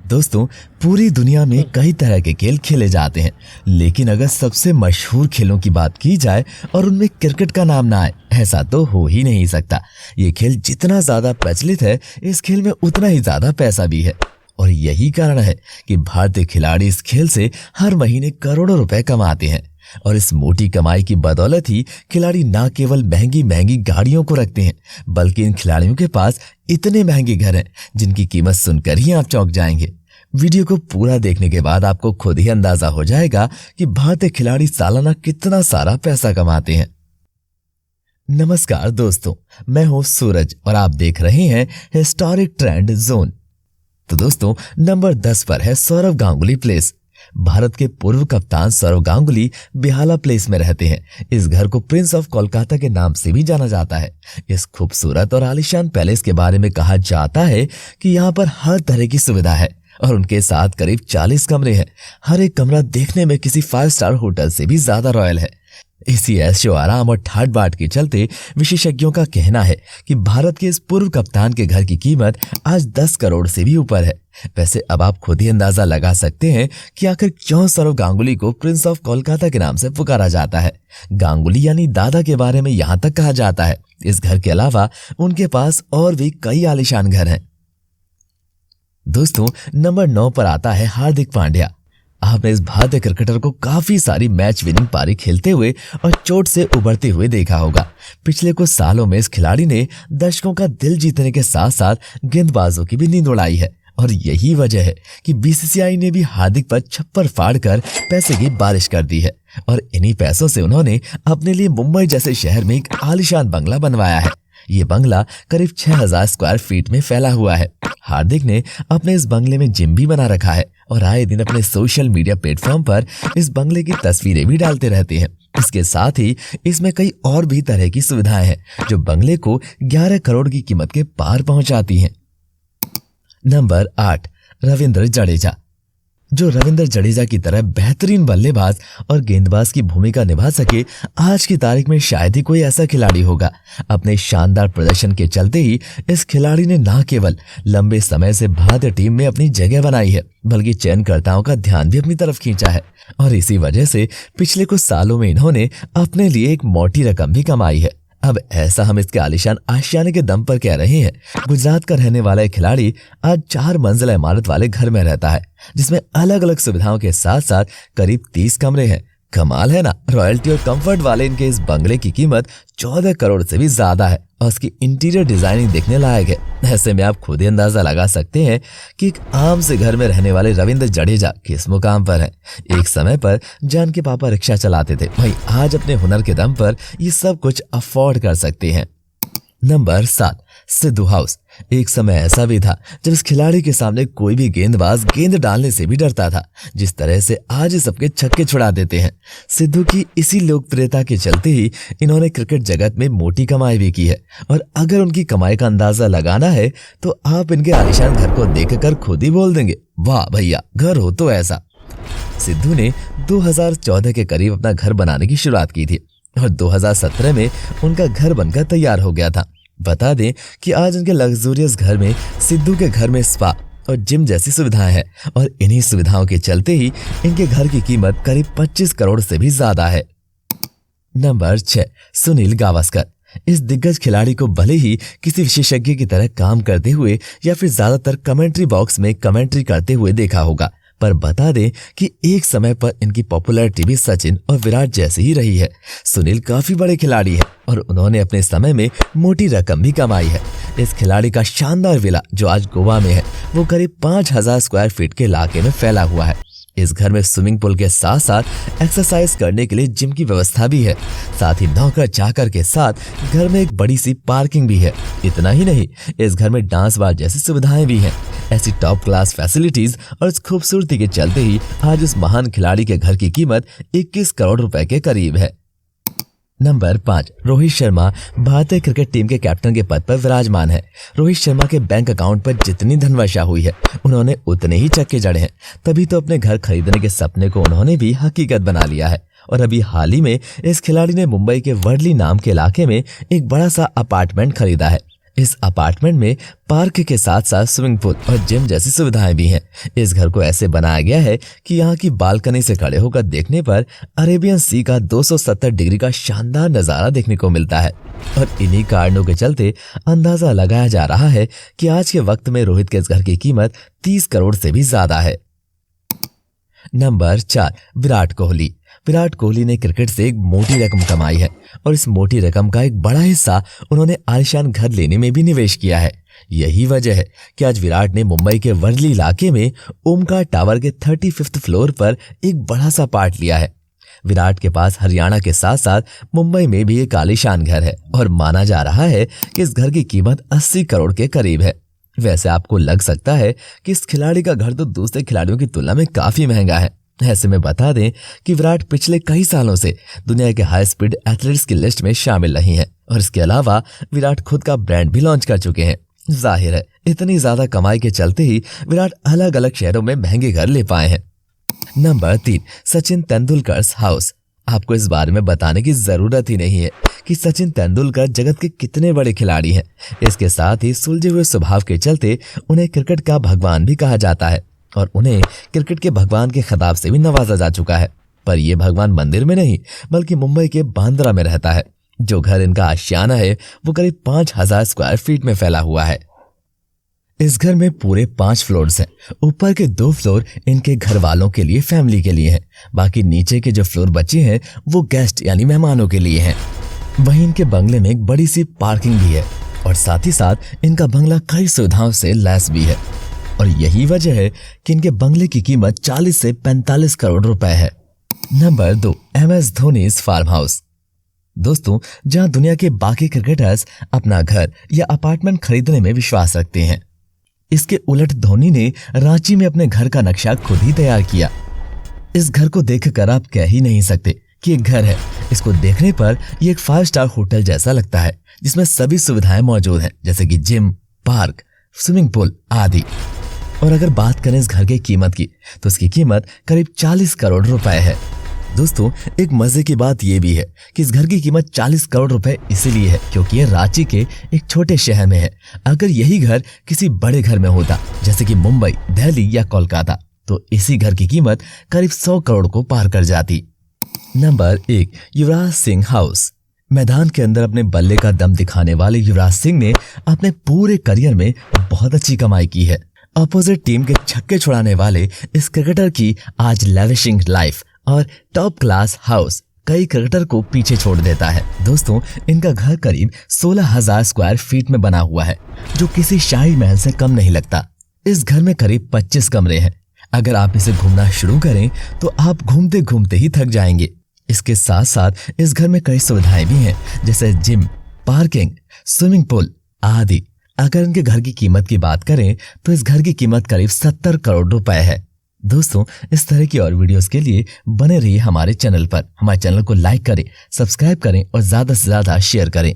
दोस्तों, पूरी दुनिया में कई तरह के खेल खेले जाते हैं, लेकिन अगर सबसे मशहूर खेलों की बात की जाए और उनमें क्रिकेट का नाम ना आए, ऐसा तो हो ही नहीं सकता। ये खेल जितना ज्यादा प्रचलित है, इस खेल में उतना ही ज्यादा पैसा भी है। और यही कारण है कि भारतीय खिलाड़ी इस खेल से हर महीने करोड़ों रुपए कमाते हैं। और इस मोटी कमाई की बदौलत ही खिलाड़ी न केवल महंगी महंगी गाड़ियों को रखते हैं, बल्कि इन खिलाड़ियों के पास इतने महंगे घर हैं जिनकी कीमत सुनकर ही आप चौंक जाएंगे। वीडियो को पूरा देखने के बाद आपको खुद ही अंदाजा हो जाएगा कि भारतीय खिलाड़ी सालाना कितना सारा पैसा कमाते हैं। नमस्कार दोस्तों, मैं हूं सूरज और आप देख रहे हैं हिस्टोरिक ट्रेंड जोन। तो दोस्तों, नंबर 10 पर है सौरव गांगुली प्लेस। भारत के पूर्व कप्तान सौरव गांगुली बेहाला प्लेस में रहते हैं। इस घर को प्रिंस ऑफ कोलकाता के नाम से भी जाना जाता है। इस खूबसूरत और आलीशान पैलेस के बारे में कहा जाता है कि यहाँ पर हर तरह की सुविधा है और उनके साथ करीब 40 कमरे हैं। हर एक कमरा देखने में किसी 5 स्टार होटल से भी ज्यादा रॉयल है। इसी ऐशो आराम और ठाट बाट के चलते विशेषज्ञों का कहना है कि भारत के इस पूर्व कप्तान के घर की कीमत आज 10 करोड़ से भी ऊपर है। वैसे अब आप खुद ही अंदाजा लगा सकते हैं कि आखिर क्यों सौरव गांगुली को प्रिंस ऑफ कोलकाता के नाम से पुकारा जाता है। गांगुली यानी दादा के बारे में यहाँ तक कहा जाता है। इस घर के अलावा उनके पास और भी कई आलीशान घर हैं। दोस्तों, नंबर 9 पर आता है हार्दिक पांड्या। आपने इस भारतीय क्रिकेटर को काफी सारी मैच विनिंग पारी खेलते हुए और चोट से उबरते हुए देखा होगा। पिछले कुछ सालों में इस खिलाड़ी ने दर्शकों का दिल जीतने के साथ साथ गेंदबाजों की भी नींद उड़ाई है। और यही वजह है कि बीसीसीआई ने भी हार्दिक पर छप्पर फाड़ कर पैसे की बारिश कर दी है। और इन्हीं पैसों से उन्होंने अपने लिए मुंबई जैसे शहर में एक आलीशान बंगला बनवाया है। ये बंगला करीब 6000 स्क्वायर फीट में फैला हुआ है। हार्दिक ने अपने इस बंगले में जिम भी बना रखा है और आए दिन अपने सोशल मीडिया प्लेटफॉर्म पर इस बंगले की तस्वीरें भी डालते रहते हैं। इसके साथ ही इसमें कई और भी तरह की सुविधाएं हैं जो बंगले को 11 करोड़ की कीमत के पार पहुंचाती हैं। नंबर 8, रविंद्र जडेजा। जो रविंद्र जडेजा की तरह बेहतरीन बल्लेबाज और गेंदबाज की भूमिका निभा सके, आज की तारीख में शायद ही कोई ऐसा खिलाड़ी होगा। अपने शानदार प्रदर्शन के चलते ही इस खिलाड़ी ने न केवल लंबे समय से भारतीय टीम में अपनी जगह बनाई है, बल्कि चयनकर्ताओं का ध्यान भी अपनी तरफ खींचा है। और इसी वजह से पिछले कुछ सालों में इन्होंने अपने लिए एक मोटी रकम भी कमाई है। अब ऐसा हम इसके आलीशान आशियाने के दम पर कह रहे हैं। गुजरात का रहने वाला एक खिलाड़ी आज 4 मंजिला इमारत वाले घर में रहता है, जिसमें अलग अलग सुविधाओं के साथ साथ करीब 30 कमरे हैं। कमाल है ना। रॉयल्टी और कंफर्ट वाले इनके इस बंगले की कीमत 14 करोड़ से भी ज्यादा है और उसकी इंटीरियर डिजाइनिंग देखने लायक है। ऐसे में आप खुद ही अंदाजा लगा सकते हैं कि एक आम से घर में रहने वाले रविंद्र जडेजा किस मुकाम पर हैं। एक समय पर जान के पापा रिक्शा चलाते थे, वहीं आज अपने हुनर के दम पर ये सब कुछ अफोर्ड कर सकते हैं। Number 7, Sidhu house. एक समय ऐसा भी था जब इस खिलाड़ी के सामने कोई भी गेंदबाज गेंद डालने से भी डरता था, जिस तरह से आज सबके छक्के छुड़ा देते हैं। सिद्धू की इसी लोकप्रियता के चलते ही इन्होंने क्रिकेट जगत में मोटी कमाई भी की है। और अगर उनकी कमाई का अंदाजा लगाना है तो आप इनके आलीशान घर को देखकर खुद ही बोल देंगे, वाह भैया, घर हो तो ऐसा। सिद्धू ने 2014 के करीब अपना घर बनाने की शुरुआत की थी और 2017 में उनका घर बनकर तैयार हो गया था। बता दें कि आज उनके लग्जूरियस घर में सिद्धू के घर में स्पा और जिम जैसी सुविधाएं हैं और इन्हीं सुविधाओं के चलते ही इनके घर की कीमत करीब 25 करोड़ से भी ज्यादा है। नंबर 6, सुनील गावस्कर। इस दिग्गज खिलाड़ी को भले ही किसी विशेषज्ञ की तरह काम करते हुए या फिर ज्यादातर कमेंट्री बॉक्स में कमेंट्री करते हुए देखा होगा, पर बता दें कि एक समय पर इनकी पॉपुलैरिटी भी सचिन और विराट जैसी ही रही है। सुनील काफी बड़े खिलाड़ी हैं और उन्होंने अपने समय में मोटी रकम भी कमाई है। इस खिलाड़ी का शानदार विला जो आज गोवा में है, वो करीब 5000 स्क्वायर फीट के इलाके में फैला हुआ है। इस घर में स्विमिंग पूल के साथ साथ एक्सरसाइज करने के लिए जिम की व्यवस्था भी है। साथ ही नौकर चाकर के साथ घर में एक बड़ी सी पार्किंग भी है। इतना ही नहीं, इस घर में डांस बार जैसी सुविधाएं भी हैं। ऐसी टॉप क्लास फैसिलिटीज और इस खूबसूरती के चलते ही आज इस महान खिलाड़ी के घर की कीमत 21 करोड़ रुपए के करीब है। नंबर 5, रोहित शर्मा भारतीय क्रिकेट टीम के कैप्टन के पद पर विराजमान है। रोहित शर्मा के बैंक अकाउंट पर जितनी धनवर्षा हुई है, उन्होंने उतने ही चक्के जड़े हैं। तभी तो अपने घर खरीदने के सपने को उन्होंने भी हकीकत बना लिया है। और अभी हाल ही में इस खिलाड़ी ने मुंबई के वर्ली नाम के इलाके में एक बड़ा सा अपार्टमेंट खरीदा है। इस अपार्टमेंट में पार्क के साथ साथ स्विमिंग पूल और जिम जैसी सुविधाएं भी हैं। इस घर को ऐसे बनाया गया है कि यहाँ की बालकनी से खड़े होकर देखने पर अरेबियन सी का 270 डिग्री का शानदार नजारा देखने को मिलता है। और इन्हीं कारणों के चलते अंदाजा लगाया जा रहा है कि आज के वक्त में रोहित के इस घर की कीमत 30 करोड़ से भी ज्यादा है। नंबर 4, विराट कोहली। विराट कोहली ने क्रिकेट से एक मोटी रकम कमाई है और इस मोटी रकम का एक बड़ा हिस्सा उन्होंने आलीशान घर लेने में भी निवेश किया है। यही वजह है कि आज विराट ने मुंबई के वर्ली इलाके में ओमकार टावर के 35th फ्लोर पर एक बड़ा सा पार्ट लिया है। विराट के पास हरियाणा के साथ साथ मुंबई में भी एक आलीशान घर है और माना जा रहा है कि इस घर की कीमत 80 करोड़ के करीब है। वैसे आपको लग सकता है कि इस खिलाड़ी का घर तो दूसरे खिलाड़ियों की तुलना में काफी महंगा है। ऐसे में बता दें कि विराट पिछले कई सालों से दुनिया के हाई स्पीड एथलीट्स की लिस्ट में शामिल रही हैं और इसके अलावा विराट खुद का ब्रांड भी लॉन्च कर चुके हैं। जाहिर है इतनी ज्यादा कमाई के चलते ही विराट अलग अलग शहरों में महंगे घर ले पाए हैं। Number 3, Sachin Tendulkar house. आपको इस बारे में बताने की जरूरत ही नहीं है कि सचिन तेंदुलकर जगत के कितने बड़े खिलाड़ी हैं। इसके साथ ही सुलझे हुए स्वभाव के चलते उन्हें क्रिकेट का भगवान भी कहा जाता है और उन्हें क्रिकेट के भगवान के खिताब से भी नवाजा जा चुका है। पर यह भगवान मंदिर में नहीं बल्कि मुंबई के बांद्रा में रहता है। जो घर इनका आशियाना है वो करीब 5000 स्क्वायर फीट में फैला हुआ है। इस घर में पूरे 5 फ्लोर्स हैं। ऊपर के 2 फ्लोर इनके घर वालों के लिए, फैमिली के लिए हैं। बाकी नीचे के जो फ्लोर बचे हैं वो गेस्ट यानी मेहमानों के लिए हैं। वहीं इनके बंगले में एक बड़ी सी पार्किंग भी है और साथ ही साथ इनका बंगला कई सुविधाओं से लैस भी है और यही वजह है कि इनके बंगले की कीमत 40 से 45 करोड़ रुपए है। Number 2, MS Dhoni farm house. दोस्तों, जहां दुनिया के बाकी क्रिकेटर्स अपना घर या अपार्टमेंट खरीदने में विश्वास रखते हैं, इसके उलट धोनी ने रांची में अपने घर का नक्शा खुद ही तैयार किया। इस घर को देखकर आप कह ही नहीं सकते कि एक घर है। इसको देखने पर ये एक 5 स्टार होटल जैसा लगता है जिसमें सभी सुविधाएं मौजूद हैं जैसे कि जिम, पार्क, स्विमिंग पूल आदि। और अगर बात करें इस घर की कीमत की तो इसकी कीमत करीब 40 करोड़ रुपए है। दोस्तों, एक मजे की बात यह भी है कि इस घर की कीमत 40 करोड़ रुपए इसीलिए है क्योंकि ये रांची के एक छोटे शहर में है। अगर यही घर किसी बड़े घर में होता जैसे कि मुंबई, दिल्ली या कोलकाता तो इसी घर की कीमत करीब 100 करोड़ को पार कर जाती। Number 1, Yuvraj Singh house. मैदान के अंदर अपने बल्ले का दम दिखाने वाले युवराज सिंह ने अपने पूरे करियर में बहुत अच्छी कमाई की है। अपोजिट टीम के छक्के छुड़ाने वाले इस क्रिकेटर की आज लेविशिंग लाइफ और टॉप क्लास हाउस कई क्रिकेटर को पीछे छोड़ देता है। दोस्तों, इनका घर करीब 16,000 स्क्वायर फीट में बना हुआ है जो किसी शाही महल से कम नहीं लगता। इस घर में करीब 25 कमरे हैं। अगर आप इसे घूमना शुरू करें तो आप घूमते घूमते ही थक जाएंगे। इसके साथ साथ इस घर में कई सुविधाएं भी हैं जैसे जिम, पार्किंग, स्विमिंग पूल आदि। अगर इनके घर की कीमत की बात करें तो इस घर की कीमत करीब 70 करोड़ रुपए है। दोस्तों, इस तरह की और वीडियोस के लिए बने रहिए हमारे चैनल पर। हमारे चैनल को लाइक करें, सब्सक्राइब करें और ज्यादा से ज्यादा शेयर करें।